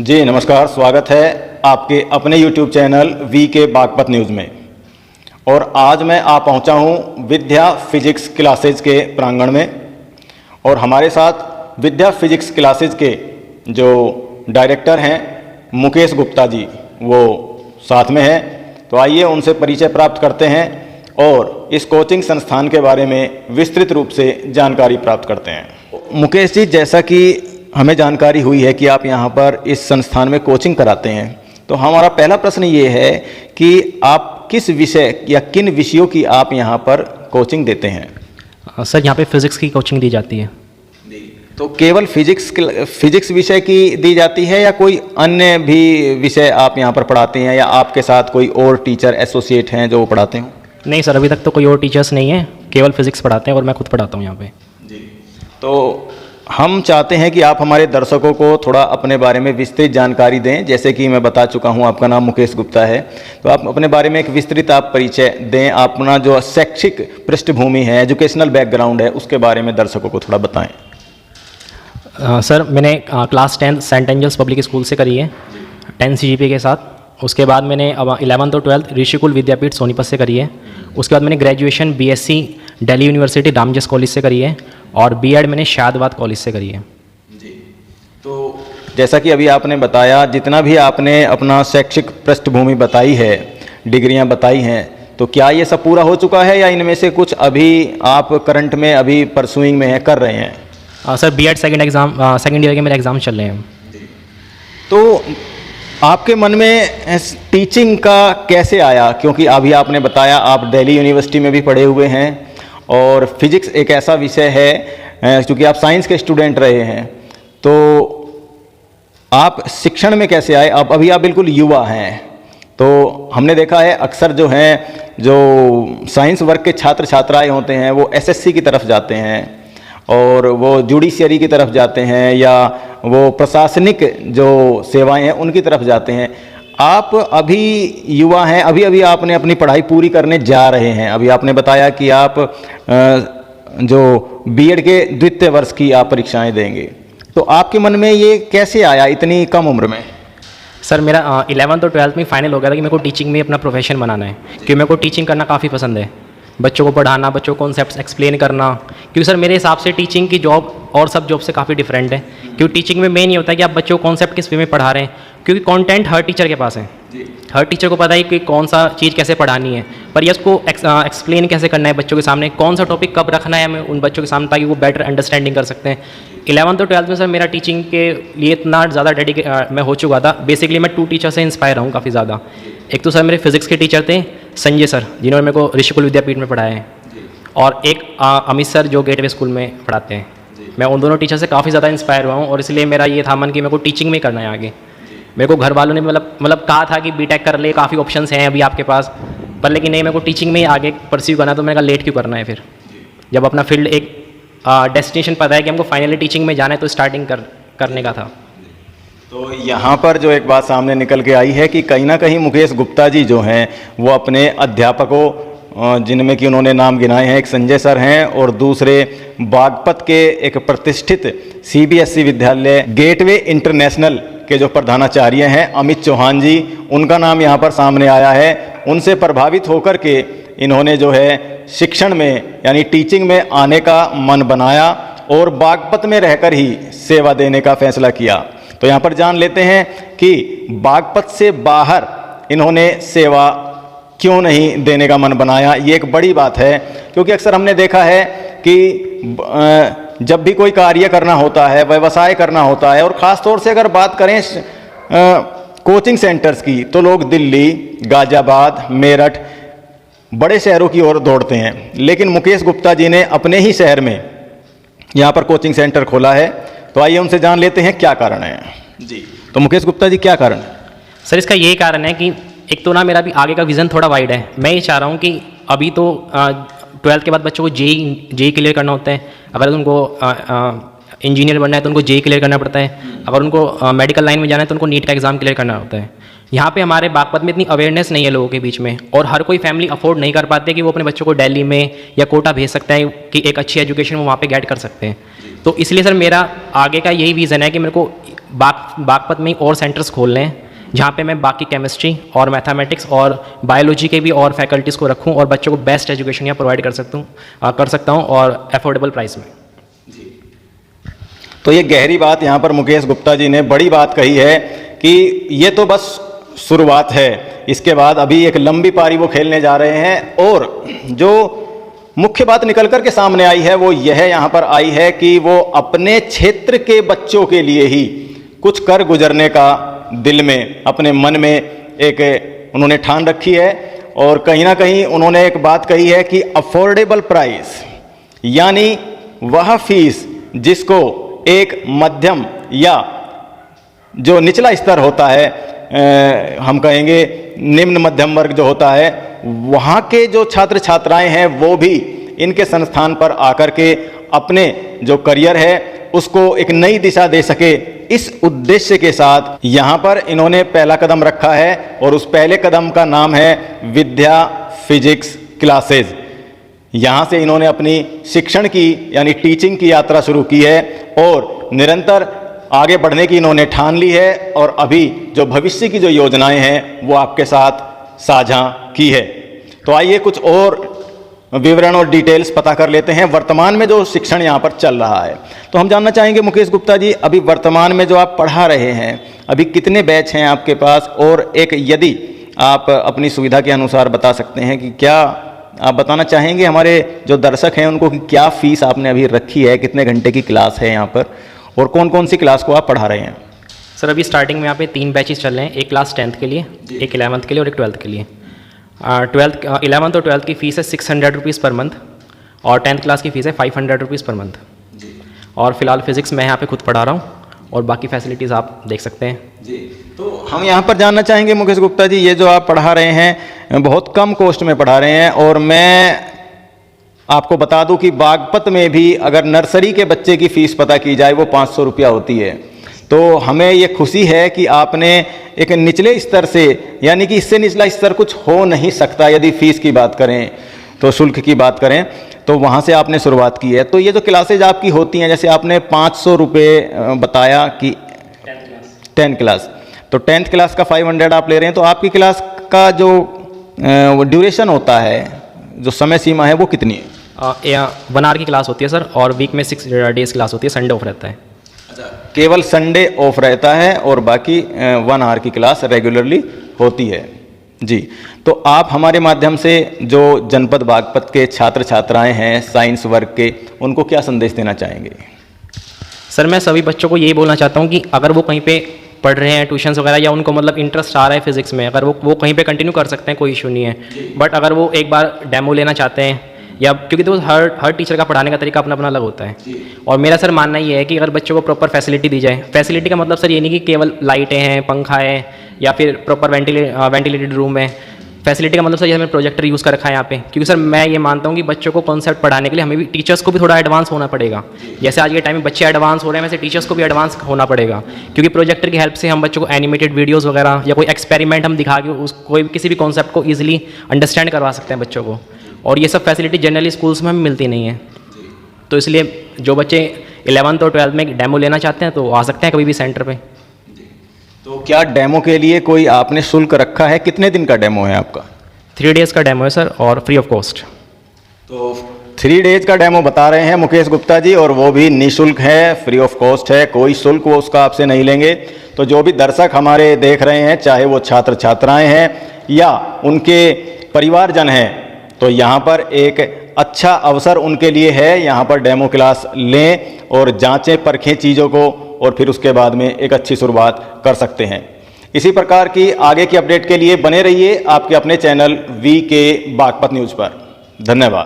जी नमस्कार, स्वागत है आपके अपने YouTube चैनल वी के बागपत न्यूज़ में। और आज मैं आ पहुंचा हूं विद्या फिजिक्स क्लासेज के प्रांगण में और हमारे साथ विद्या फिजिक्स क्लासेज के जो डायरेक्टर हैं मुकेश गुप्ता जी, वो साथ में हैं। तो आइए उनसे परिचय प्राप्त करते हैं और इस कोचिंग संस्थान के बारे में विस्तृत रूप से जानकारी प्राप्त करते हैं। मुकेश जी, जैसा कि हमें जानकारी हुई है कि आप यहाँ पर इस संस्थान में कोचिंग कराते हैं, तो हमारा पहला प्रश्न ये है कि आप किस विषय या किन विषयों की आप यहाँ पर कोचिंग देते हैं? सर, यहाँ पे फिज़िक्स की कोचिंग दी जाती है। तो केवल फिजिक्स विषय की दी जाती है या कोई अन्य भी विषय आप यहाँ पर पढ़ाते हैं, या आपके साथ कोई और टीचर एसोसिएट हैं जो पढ़ाते हैं? नहीं सर, अभी तक तो कोई और टीचर्स नहीं है, केवल फिज़िक्स पढ़ाते हैं और मैं खुद पढ़ाता हूँ यहाँ पे। जी, तो हम चाहते हैं कि आप हमारे दर्शकों को थोड़ा अपने बारे में विस्तृत जानकारी दें। जैसे कि मैं बता चुका हूं, आपका नाम मुकेश गुप्ता है, तो आप अपने बारे में एक विस्तृत आप परिचय दें। अपना जो शैक्षिक पृष्ठभूमि है, एजुकेशनल बैकग्राउंड है, उसके बारे में दर्शकों को थोड़ा बताएं। सर, मैंने class 10 Saint Angels Public School से करी है 10 CGPA के साथ। उसके बाद मैंने अब 11th और 12th ऋषिकुल विद्यापीठ सोनीपत से करी है। उसके बाद मैंने graduation BSc Delhi university Ramjas college से करी है और B.Ed मैंने शाहादाबाद कॉलेज से करी है। जी, तो जैसा कि अभी आपने बताया, जितना भी आपने अपना शैक्षिक पृष्ठभूमि बताई है, डिग्रियां बताई हैं, तो क्या ये सब पूरा हो चुका है या इनमें से कुछ अभी आप करंट में अभी परसुइंग में है, कर रहे हैं? सर, B.Ed सेकेंड ईयर के मेरे एग्ज़ाम चल रहे हैं। तो आपके मन में टीचिंग का कैसे आया? क्योंकि अभी आपने बताया आप दिल्ली यूनिवर्सिटी में भी पढ़े हुए हैं और फिजिक्स एक ऐसा विषय है, क्योंकि आप साइंस के स्टूडेंट रहे हैं, तो आप शिक्षण में कैसे आए? अब अभी आप बिल्कुल युवा हैं, तो हमने देखा है अक्सर जो हैं, जो साइंस वर्ग के छात्र छात्राएं होते हैं, वो SSC की तरफ जाते हैं और वो जुडिशियरी की तरफ जाते हैं, या वो प्रशासनिक जो सेवाएं हैं उनकी तरफ जाते हैं। आप अभी युवा हैं, अभी अभी आपने अपनी पढ़ाई पूरी करने जा रहे हैं। अभी आपने बताया कि आप जो B.Ed के द्वितीय वर्ष की आप परीक्षाएं देंगे, तो आपके मन में ये कैसे आया इतनी कम उम्र में? सर, मेरा 11th और 12th में फाइनल हो गया था कि मेरे को टीचिंग में अपना प्रोफेशन बनाना है, क्योंकि मेरे को टीचिंग करना काफ़ी पसंद है। बच्चों को पढ़ाना, बच्चों को कॉन्सेप्ट्स एक्सप्लेन करना, क्योंकि सर मेरे हिसाब से टीचिंग की जॉब और सब जॉब से काफ़ी डिफरेंट है। क्योंकि टीचिंग में मेन ये होता है कि आप बच्चों को कॉन्सेप्ट किस वे में पढ़ा रहे हैं, क्योंकि कंटेंट हर टीचर के पास है। हर टीचर को पता है कि कौन सा चीज़ कैसे पढ़ानी है, पर ये उसको एक्सप्लेन कैसे करना है बच्चों के सामने, कौन सा टॉपिक कब रखना है हमें उन बच्चों के सामने, ताकि वो बेटर अंडरस्टैंडिंग कर सकते हैं। 11th और 12th में सर मेरा टीचिंग के लिए इतना ज़्यादा मैं हो चुका था। बेसिकली मैं 2 टीचर से इंस्पायर हूँ काफ़ी ज़्यादा। एक तो सर मेरे फिजिक्स के टीचर थे संजय सर, जिन्होंने मेरे को ऋषिकुल विद्यापीठ में पढ़ाया है, और एक अमित सर जो गेटवे स्कूल में पढ़ाते हैं। मैं उन दोनों टीचर से काफ़ी ज़्यादा इंस्पायर हुआ हूँ और इसलिए मेरा ये था मन कि मेरे को टीचिंग में करना है आगे। मेरे को घर वालों ने मतलब कहा था कि B.Tech कर ले, काफ़ी ऑप्शंस हैं अभी आपके पास, पर लेकिन नहीं, मेरे को टीचिंग में ही आगे परस्यू करना। तो मैंने कहा लेट क्यों करना है, फिर जब अपना फील्ड एक डेस्टिनेशन पता है कि हमको फाइनली टीचिंग में जाना है, तो स्टार्टिंग करने का था। तो यहाँ पर जो एक बात सामने निकल के आई है कि कहीं ना कहीं मुकेश गुप्ता जी जो हैं, वो अपने अध्यापकों, जिनमें कि उन्होंने नाम गिनाए हैं, एक संजय सर हैं और दूसरे बागपत के एक प्रतिष्ठित CBSE विद्यालय गेटवे इंटरनेशनल के जो प्रधानाचार्य हैं अमित चौहान जी, उनका नाम यहाँ पर सामने आया है। उनसे प्रभावित होकर के इन्होंने जो है शिक्षण में यानी टीचिंग में आने का मन बनाया और बागपत में रहकर ही सेवा देने का फैसला किया। तो यहाँ पर जान लेते हैं कि बागपत से बाहर इन्होंने सेवा क्यों नहीं देने का मन बनाया। ये एक बड़ी बात है, क्योंकि अक्सर हमने देखा है कि जब भी कोई कार्य करना होता है, व्यवसाय करना होता है, और ख़ास तौर से अगर बात करें कोचिंग सेंटर्स की, तो लोग दिल्ली, गाजियाबाद, मेरठ, बड़े शहरों की ओर दौड़ते हैं। लेकिन मुकेश गुप्ता जी ने अपने ही शहर में यहाँ पर कोचिंग सेंटर खोला है। तो आइए उनसे जान लेते हैं क्या कारण है। जी, तो मुकेश गुप्ता जी, क्या कारण है? सर, इसका यही कारण है कि एक तो ना मेरा भी आगे का विज़न थोड़ा वाइड है। मैं ये चाह रहा हूँ कि अभी तो 12th के बाद बच्चों को जेई क्लियर करना होता है। अगर उनको इंजीनियर बनना है तो उनको जेई क्लियर करना पड़ता है। अगर उनको मेडिकल लाइन में जाना है तो उनको नीट का एग्ज़ाम क्लियर करना होता है। यहाँ पे हमारे बागपत में इतनी अवेयरनेस नहीं है लोगों के बीच में, और हर कोई फैमिली अफोर्ड नहीं कर पाते कि वो अपने बच्चों को दिल्ली में या कोटा भेज सकते हैं कि एक अच्छी एजुकेशन वो वहाँ पे गेट कर सकते हैं। तो इसलिए सर मेरा आगे का यही विज़न है कि मेरे को बागपत में ही और सेंटर्स खोलने हैं जहाँ पे मैं बाकी केमिस्ट्री और मैथमेटिक्स और बायोलॉजी के भी और फैकल्टीज़ को रखूँ और बच्चों को बेस्ट एजुकेशन यहाँ प्रोवाइड कर सकता हूँ और अफोर्डेबल प्राइस में। तो ये गहरी बात यहाँ पर मुकेश गुप्ता जी ने बड़ी बात कही है कि ये तो बस शुरुआत है, इसके बाद अभी एक लंबी पारी वो खेलने जा रहे हैं। और जो मुख्य बात निकल कर के सामने आई है वो यह यहाँ पर आई है कि वो अपने क्षेत्र के बच्चों के लिए ही कुछ कर गुजरने का दिल में, अपने मन में एक उन्होंने ठान रखी है। और कहीं ना कहीं उन्होंने एक बात कही है कि अफोर्डेबल प्राइस, यानी वह फीस जिसको एक मध्यम या जो निचला स्तर होता है, हम कहेंगे निम्न मध्यम वर्ग जो होता है, वहाँ के जो छात्र छात्राएं हैं वो भी इनके संस्थान पर आकर के अपने जो करियर है उसको एक नई दिशा दे सके, इस उद्देश्य के साथ यहाँ पर इन्होंने पहला कदम रखा है। और उस पहले कदम का नाम है विद्या फिजिक्स क्लासेज। यहाँ से इन्होंने अपनी शिक्षण की यानी टीचिंग की यात्रा शुरू की है और निरंतर आगे बढ़ने की इन्होंने ठान ली है। और अभी जो भविष्य की जो योजनाएं हैं वो आपके साथ साझा की है। तो आइए कुछ और विवरण और डिटेल्स पता कर लेते हैं वर्तमान में जो शिक्षण यहाँ पर चल रहा है। तो हम जानना चाहेंगे मुकेश गुप्ता जी, अभी वर्तमान में जो आप पढ़ा रहे हैं, अभी कितने बैच हैं आपके पास? और एक यदि आप अपनी सुविधा के अनुसार बता सकते हैं कि क्या आप बताना चाहेंगे हमारे जो दर्शक हैं उनको कि क्या फीस आपने अभी रखी है, कितने घंटे की क्लास है यहाँ पर और कौन कौन सी क्लास को आप पढ़ा रहे हैं? सर अभी स्टार्टिंग में यहाँ पे 3 बैचेस चल रहे हैं, एक क्लास 10th के लिए, एक 11th के लिए और एक 12th के लिए। 11th और 12th की फ़ीस है 600 रुपीज़ पर मंथ और 10th क्लास की फ़ीस है 500 रुपीज़ पर मंथ। और फिलहाल फिज़िक्स मैं यहाँ पे खुद पढ़ा रहा हूँ और बाकी फैसिलिटीज़ आप देख सकते हैं जी। तो हम यहाँ पर जानना चाहेंगे मुकेश गुप्ता जी, ये जो आप पढ़ा रहे हैं बहुत कम कॉस्ट में पढ़ा रहे हैं। और मैं आपको बता दूं कि बागपत में भी अगर नर्सरी के बच्चे की फ़ीस पता की जाए वो 500 रुपया होती है। तो हमें ये खुशी है कि आपने एक निचले स्तर से, यानी कि इससे निचला स्तर कुछ हो नहीं सकता यदि फ़ीस की बात करें तो, शुल्क की बात करें तो वहाँ से आपने शुरुआत की है। तो ये जो क्लासेज आपकी होती हैं, जैसे आपने 500 रुपये बताया कि 10th क्लास, तो 10th क्लास का 500 आप ले रहे हैं, तो आपकी क्लास का जो ड्यूरेशन होता है, जो समय सीमा है वो कितनी है? 1 आवर की क्लास होती है सर और वीक में 6 डेज़ क्लास होती है, संडे ऑफ रहता है। केवल संडे ऑफ रहता है और बाकी 1 आवर की क्लास रेगुलरली होती है जी। तो आप हमारे माध्यम से जो जनपद बागपत के छात्र छात्राएं हैं साइंस वर्ग के, उनको क्या संदेश देना चाहेंगे? सर मैं सभी बच्चों को यही बोलना चाहता हूँ कि अगर वो कहीं पे पढ़ रहे हैं ट्यूशन्स वगैरह या उनको मतलब इंटरेस्ट आ रहा है फिजिक्स में, अगर वो कहीं पे कंटिन्यू कर सकते हैं, कोई इशू नहीं है। बट अगर वो एक बार डेमो लेना चाहते हैं या क्योंकि तो हर टीचर का पढ़ाने का तरीका अपना अपना अलग होता है। और मेरा सर मानना ये है कि अगर बच्चों को प्रॉपर फैसिलिटी दी जाए, फैसिलिटी का मतलब सर ये नहीं कि केवल लाइटें हैं, पंखा है या फिर प्रॉपर वेंटिलेटेड रूम है। फैसिलिटी का मतलब सर ये हमें प्रोजेक्टर यूज़ कर रखा है यहाँ पे, क्योंकि सर मैं ये मानता हूँ कि बच्चों को कॉन्सेप्ट पढ़ाने के लिए हमें भी टीचर्स को भी थोड़ा एडवांस होना पड़ेगा। जैसे आज के टाइम में बच्चे एडवांस हो रहे हैं, वैसे टीचर्स को भी एडवांस होना पड़ेगा, क्योंकि प्रोजेक्टर की हेल्प से हम बच्चों को एनिमेटेड वीडियोज़ वगैरह या कोई एक्सपेरिमेंट हम दिखा के कोई किसी भी कॉन्सेप्ट को ईजिली अंडरस्टैंड करवा सकते हैं बच्चों को। और ये सब फैसिलिटी जनरली स्कूल्स में हमें मिलती नहीं है। तो इसलिए जो बच्चे 11th और 12th में डेमो लेना चाहते हैं तो आ सकते हैं कभी भी सेंटर पे। तो क्या डेमो के लिए कोई आपने शुल्क रखा है? कितने दिन का डेमो है आपका? 3 डेज़ का डेमो है सर और फ्री ऑफ कॉस्ट। तो 3 डेज का डेमो बता रहे हैं मुकेश गुप्ता जी, और वो भी निःशुल्क है, फ्री ऑफ कॉस्ट है, कोई शुल्क वो उसका आपसे नहीं लेंगे। तो जो भी दर्शक हमारे देख रहे हैं, चाहे वो छात्र छात्राएं हैं या उनके परिवारजन हैं, तो यहाँ पर एक अच्छा अवसर उनके लिए है। यहाँ पर डेमो क्लास लें और जांचें परखें चीज़ों को और फिर उसके बाद में एक अच्छी शुरुआत कर सकते हैं। इसी प्रकार की आगे की अपडेट के लिए बने रहिए आपके अपने चैनल वी के बागपत न्यूज़ पर। धन्यवाद।